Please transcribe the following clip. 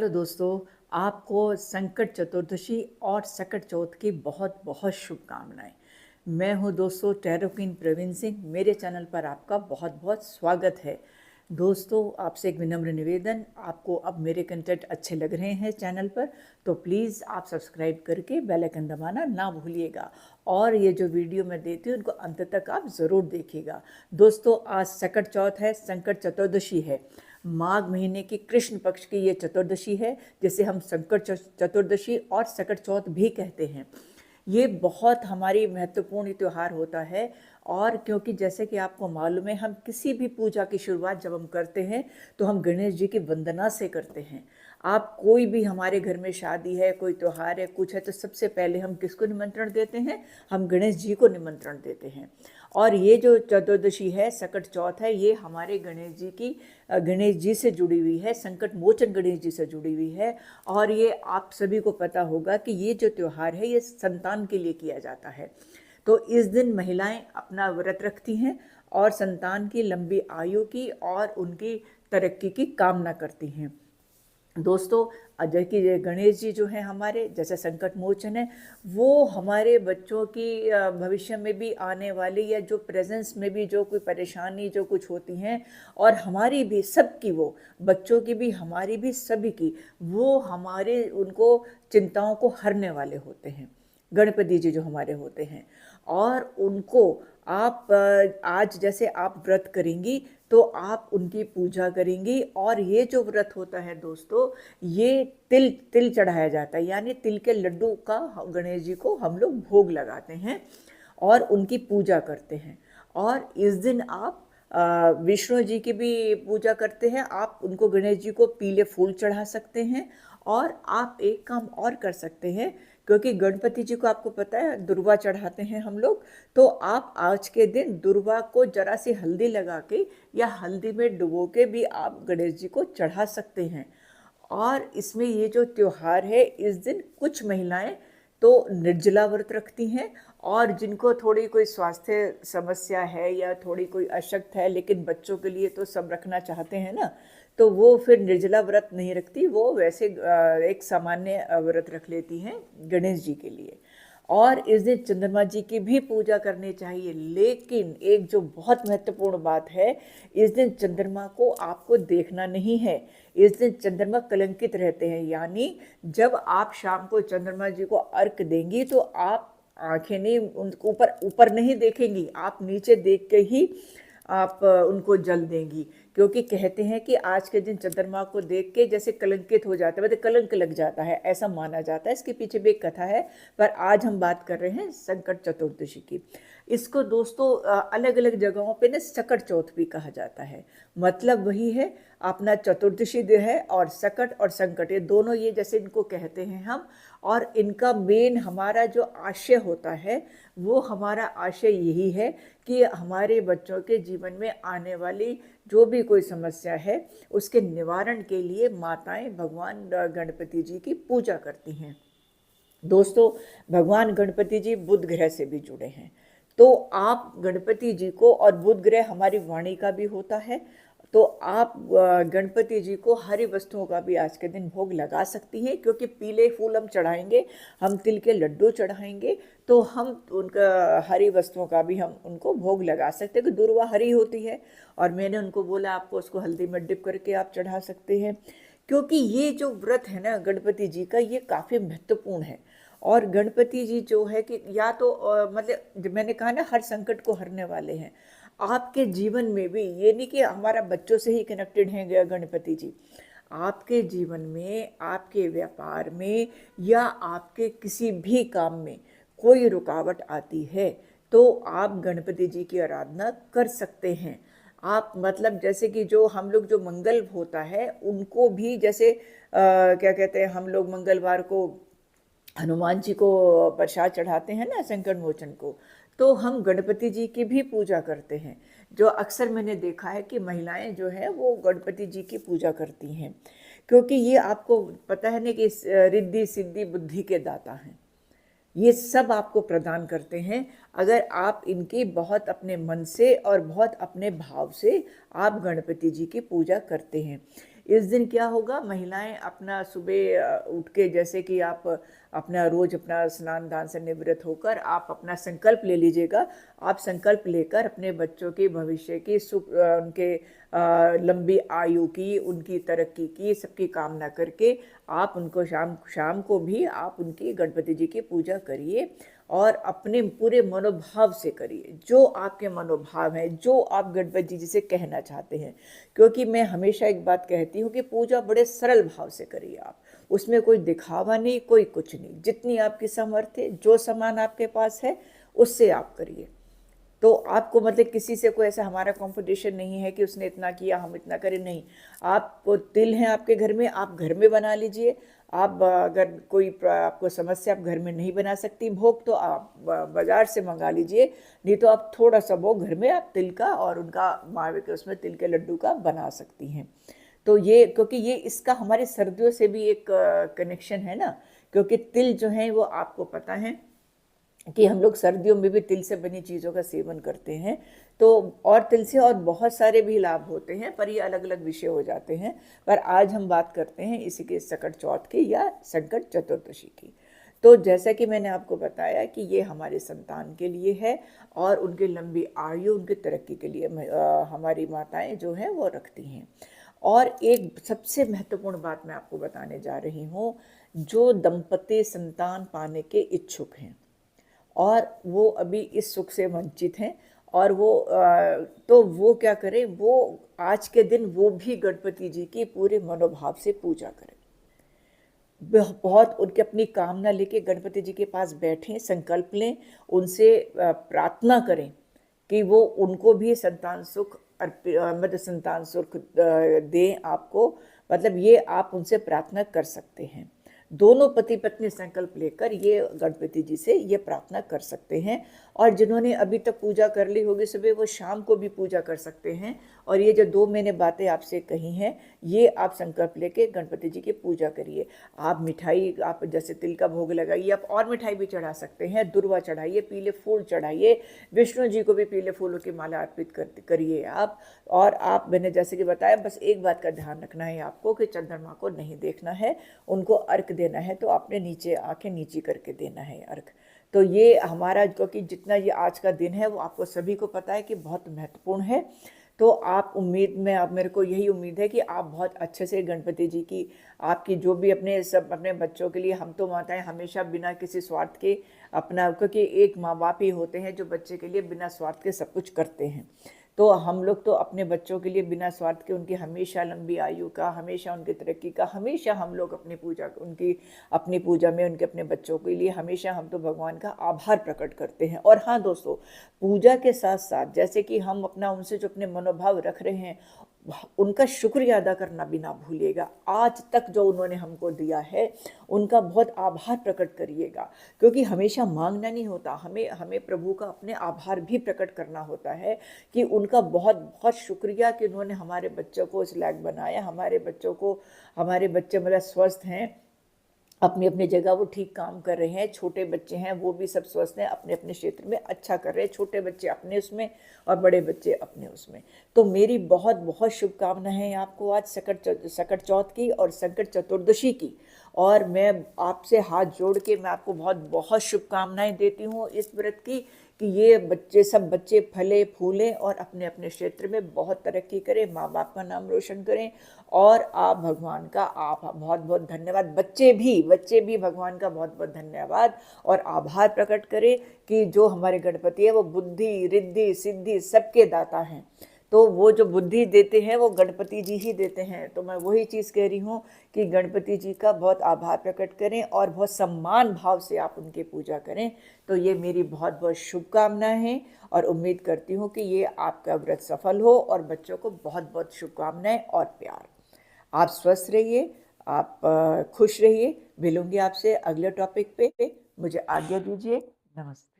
Hello दोस्तों, आपको संकट चतुर्दशी और सकट चौथ की बहुत बहुत शुभकामनाएं। मैं हूं दोस्तों टैरो क्वीन प्रवीण सिंह। मेरे चैनल पर आपका बहुत बहुत स्वागत है। दोस्तों, आपसे एक विनम्र निवेदन, आपको अब मेरे कंटेंट अच्छे लग रहे हैं चैनल पर तो प्लीज़ आप सब्सक्राइब करके बेल आइकन दबाना ना भूलिएगा और ये जो वीडियो मैं देती हूँ उनको अंत तक आप ज़रूर देखिएगा। दोस्तों, आज सकट चौथ है, संकट चतुर्दशी है। माघ महीने की कृष्ण पक्ष की ये चतुर्दशी है, जिसे हम संकट चतुर्दशी और सकट चौथ भी कहते हैं। ये बहुत हमारी महत्वपूर्ण त्यौहार होता है और क्योंकि जैसे कि आपको मालूम है, हम किसी भी पूजा की शुरुआत जब हम करते हैं तो हम गणेश जी की वंदना से करते हैं। आप कोई भी हमारे घर में शादी है, कोई त्यौहार है, कुछ है, तो सबसे पहले हम किसको निमंत्रण देते हैं? हम गणेश जी को निमंत्रण देते हैं। और ये जो चतुर्दशी है, सकट चौथ है, ये हमारे गणेश जी से जुड़ी हुई है, संकट मोचन गणेश जी से जुड़ी हुई है। और ये आप सभी को पता होगा कि ये जो त्यौहार है ये संतान के लिए किया जाता है। तो इस दिन महिलाएं अपना व्रत रखती हैं और संतान की लंबी आयु की और उनकी तरक्की की कामना करती हैं। दोस्तों, अजय की गणेश जी जो हैं हमारे, जैसे संकट मोचन है, वो हमारे बच्चों की भविष्य में भी आने वाली या जो प्रेजेंस में भी जो कोई परेशानी जो कुछ होती हैं और हमारी भी सबकी, वो बच्चों की भी हमारी भी सभी की, वो हमारे उनको चिंताओं को हरने वाले होते हैं। गणपति जी जो हमारे होते हैं और उनको आप आज जैसे आप व्रत करेंगी तो आप उनकी पूजा करेंगी। और ये जो व्रत होता है दोस्तों, ये तिल तिल चढ़ाया जाता है, यानी तिल के लड्डू का गणेश जी को हम लोग भोग लगाते हैं और उनकी पूजा करते हैं। और इस दिन आप विष्णु जी की भी पूजा करते हैं। आप उनको, गणेश जी को, पीले फूल चढ़ा सकते हैं। और आप एक काम और कर सकते हैं, क्योंकि गणपति जी को आपको पता है दुर्वा चढ़ाते हैं हम लोग, तो आप आज के दिन दुर्वा को जरा सी हल्दी लगा के या हल्दी में डुबो के भी आप गणेश जी को चढ़ा सकते हैं। और इसमें ये जो त्योहार है, इस दिन कुछ महिलाएं तो निर्जला व्रत रखती हैं और जिनको थोड़ी कोई स्वास्थ्य समस्या है या थोड़ी कोई अशक्त है, लेकिन बच्चों के लिए तो सब रखना चाहते हैं ना, तो वो फिर निर्जला व्रत नहीं रखती, वो वैसे एक सामान्य व्रत रख लेती हैं गणेश जी के लिए। और इस दिन चंद्रमा जी की भी पूजा करनी चाहिए। लेकिन एक जो बहुत महत्वपूर्ण बात है, इस दिन चंद्रमा को आपको देखना नहीं है। इस दिन चंद्रमा कलंकित रहते हैं, यानी जब आप शाम को चंद्रमा जी को अर्घ देंगी तो आप आंखें नहीं उनको ऊपर ऊपर नहीं देखेंगी, आप नीचे देख के ही आप उनको जल देंगी। क्योंकि कहते हैं कि आज के दिन चंद्रमा को देख के जैसे कलंकित हो जाता है, मतलब कलंक लग जाता है, ऐसा माना जाता है। इसके पीछे भी एक कथा है, पर आज हम बात कर रहे हैं संकट चतुर्दशी की। इसको दोस्तों अलग अलग जगहों पे ना सकट चौथ भी कहा जाता है। मतलब वही है, अपना चतुर्दशी है और सकट और संकट, ये दोनों ये जैसे इनको कहते हैं हम। और इनका मेन हमारा जो आशय होता है, वो हमारा आशय यही है कि हमारे बच्चों के जीवन में आने वाली जो भी कोई समस्या है, उसके निवारण के लिए माताएं भगवान गणपति जी की पूजा करती हैं। दोस्तों, भगवान गणपति जी बुध ग्रह से भी जुड़े हैं, तो आप गणपति जी को, और बुध ग्रह हमारी वाणी का भी होता है, तो आप गणपति जी को हरी वस्तुओं का भी आज के दिन भोग लगा सकती हैं। क्योंकि पीले फूल हम चढ़ाएंगे, हम तिल के लड्डू चढ़ाएंगे, तो हम उनका हरी वस्तुओं का भी हम उनको भोग लगा सकते हैं। कि दुर्वा हरी होती है और मैंने उनको बोला आपको उसको हल्दी में डिप करके आप चढ़ा सकते हैं। क्योंकि ये जो व्रत है ना गणपति जी का, ये काफ़ी महत्वपूर्ण है। और गणपति जी जो है कि या तो मतलब जब मैंने कहा ना हर संकट को हरने वाले हैं, आपके जीवन में भी ये नहीं कि हमारा बच्चों से ही कनेक्टेड हैं गणपति जी। आपके जीवन में, आपके व्यापार में या आपके किसी भी काम में कोई रुकावट आती है तो आप गणपति जी की आराधना कर सकते हैं। आप मतलब जैसे कि जो हम लोग जो मंगल होता है उनको भी जैसे क्या कहते हैं, हम लोग मंगलवार को हनुमान जी को प्रसाद चढ़ाते हैं ना, संकट मोचन को, तो हम गणपति जी की भी पूजा करते हैं। जो अक्सर मैंने देखा है कि महिलाएं जो है वो गणपति जी की पूजा करती हैं, क्योंकि ये आपको पता है ना कि रिद्धि सिद्धि बुद्धि के दाता हैं। ये सब आपको प्रदान करते हैं अगर आप इनकी बहुत अपने मन से और बहुत अपने भाव से आप गणपति जी की पूजा करते हैं। इस दिन क्या होगा, महिलाएं अपना सुबह उठ के, जैसे कि आप अपना रोज अपना स्नान दान से निवृत्त होकर आप अपना संकल्प ले लीजिएगा। आप संकल्प लेकर अपने बच्चों के भविष्य की सुख, उनके लंबी आयु की, उनकी तरक्की की, सबकी कामना करके आप उनको शाम शाम को भी आप उनकी गणपति जी की पूजा करिए और अपने पूरे मनोभाव से करिए, जो आपके मनोभाव हैं, जो आप गणपति जी से कहना चाहते हैं। क्योंकि मैं हमेशा एक बात कहती हूँ कि पूजा बड़े सरल भाव से करिए आप, उसमें कोई दिखावा नहीं, कोई कुछ नहीं। जितनी आपकी सामर्थ्य है, जो सामान आपके पास है, उससे आप करिए। तो आपको मतलब किसी से कोई ऐसा हमारा कंपटीशन नहीं है कि उसने इतना किया हम इतना करें, नहीं। आपको तिल है आपके घर में, आप घर में बना लीजिए। आप अगर कोई आपको समस्या, आप घर में नहीं बना सकती भोग, तो आप बाजार से मंगा लीजिए। नहीं तो आप थोड़ा सा भोग घर में आप तिल का और उनका मावे के उसमें तिल के लड्डू का बना सकती हैं। तो ये, क्योंकि ये इसका हमारे सर्दियों से भी एक कनेक्शन है ना, क्योंकि तिल जो है वो आपको पता है कि हम लोग सर्दियों में भी तिल से बनी चीज़ों का सेवन करते हैं। तो और तिल से और बहुत सारे भी लाभ होते हैं, पर ये अलग अलग विषय हो जाते हैं। पर आज हम बात करते हैं इसी के संकट चौथ की या संकट चतुर्दशी की। तो जैसा कि मैंने आपको बताया कि ये हमारे संतान के लिए है और उनकी लंबी आयु, उनकी तरक्की के लिए हमारी माताएं जो हैं वो रखती हैं। और एक सबसे महत्वपूर्ण बात मैं आपको बताने जा रही हूँ, जो दंपति संतान पाने के इच्छुक हैं और वो अभी इस सुख से वंचित हैं, और वो तो वो क्या करें, वो आज के दिन वो भी गणपति जी की पूरे मनोभाव से पूजा करें। बहुत उनके अपनी कामना लेके गणपति जी के पास बैठें, संकल्प लें, उनसे प्रार्थना करें कि वो उनको भी संतान सुख मतलब संतान सुख दें आपको। मतलब ये आप उनसे प्रार्थना कर सकते हैं। दोनों पति पत्नी संकल्प लेकर ये गणपति जी से ये प्रार्थना कर सकते हैं। और जिन्होंने अभी तक पूजा कर ली होगी सुबह, वो शाम को भी पूजा कर सकते हैं। और ये जो दो मैंने बातें आपसे कही हैं, ये आप संकल्प लेके गणपति जी की पूजा करिए। आप मिठाई, आप जैसे तिल का भोग लगाइए, आप और मिठाई भी चढ़ा सकते हैं, दुर्वा चढ़ाइए, पीले फूल चढ़ाइए, विष्णु जी को भी पीले फूलों की माला अर्पित करिए आप। और आप, मैंने जैसे कि बताया, बस एक बात का ध्यान रखना है आपको कि चंद्रमा को नहीं देखना है, उनको अर्घ देना है तो आपने नीचे आंखें नीची करके देना है अर्घ। तो ये हमारा, क्योंकि जितना ये आज का दिन है वो आपको सभी को पता है कि बहुत महत्वपूर्ण है। तो आप उम्मीद में, आप, मेरे को यही उम्मीद है कि आप बहुत अच्छे से गणपति जी की, आपकी जो भी अपने सब अपने बच्चों के लिए, हम तो माताएं हमेशा बिना किसी स्वार्थ के अपना, क्योंकि एक माँ बाप ही होते हैं जो बच्चे के लिए बिना स्वार्थ के सब कुछ करते हैं। तो हम लोग तो अपने बच्चों के लिए बिना स्वार्थ के उनकी हमेशा लंबी आयु का, हमेशा उनकी तरक्की का, हमेशा हम लोग अपनी पूजा, उनकी अपनी पूजा में उनके अपने बच्चों के लिए हमेशा हम तो भगवान का आभार प्रकट करते हैं। और हाँ दोस्तों, पूजा के साथ साथ जैसे कि हम अपना उनसे जो अपने मनोभाव रख रहे हैं, उनका शुक्रिया अदा करना भी ना भूलिएगा। आज तक जो उन्होंने हमको दिया है उनका बहुत आभार प्रकट करिएगा, क्योंकि हमेशा मांगना नहीं होता, हमें प्रभु का अपने आभार भी प्रकट करना होता है कि उनका बहुत बहुत शुक्रिया कि उन्होंने हमारे बच्चों को इस लायक बनाया, हमारे बच्चों को, हमारे बच्चे मतलब स्वस्थ हैं, अपनी अपनी जगह वो ठीक काम कर रहे हैं, छोटे बच्चे हैं वो भी सब स्वस्थ हैं, अपने अपने क्षेत्र में अच्छा कर रहे हैं, छोटे बच्चे अपने उसमें और बड़े बच्चे अपने उसमें। तो मेरी बहुत बहुत शुभकामनाएं हैं आपको आज सकट चौथ की और संकट चतुर्दशी की। और मैं आपसे हाथ जोड़ के मैं आपको बहुत बहुत शुभकामनाएं देती हूँ इस व्रत की, कि ये बच्चे, सब बच्चे फले फूलें और अपने अपने क्षेत्र में बहुत तरक्की करें, माँ बाप का नाम रोशन करें। और आप भगवान का आप बहुत बहुत धन्यवाद, बच्चे भी भगवान का बहुत बहुत धन्यवाद और आभार प्रकट करें कि जो हमारे गणपति है वो बुद्धि रिद्धि सिद्धि सबके दाता हैं। तो वो जो बुद्धि देते हैं वो गणपति जी ही देते हैं। तो मैं वही चीज़ कह रही हूँ कि गणपति जी का बहुत आभार प्रकट करें और बहुत सम्मान भाव से आप उनकी पूजा करें। तो ये मेरी बहुत बहुत शुभकामनाएं हैं और उम्मीद करती हूँ कि ये आपका व्रत सफल हो। और बच्चों को बहुत बहुत शुभकामनाएं और प्यार। आप स्वस्थ रहिए, आप खुश रहिए। मिलूंगी आपसे अगले टॉपिक पे। मुझे आज्ञा दीजिए। नमस्ते।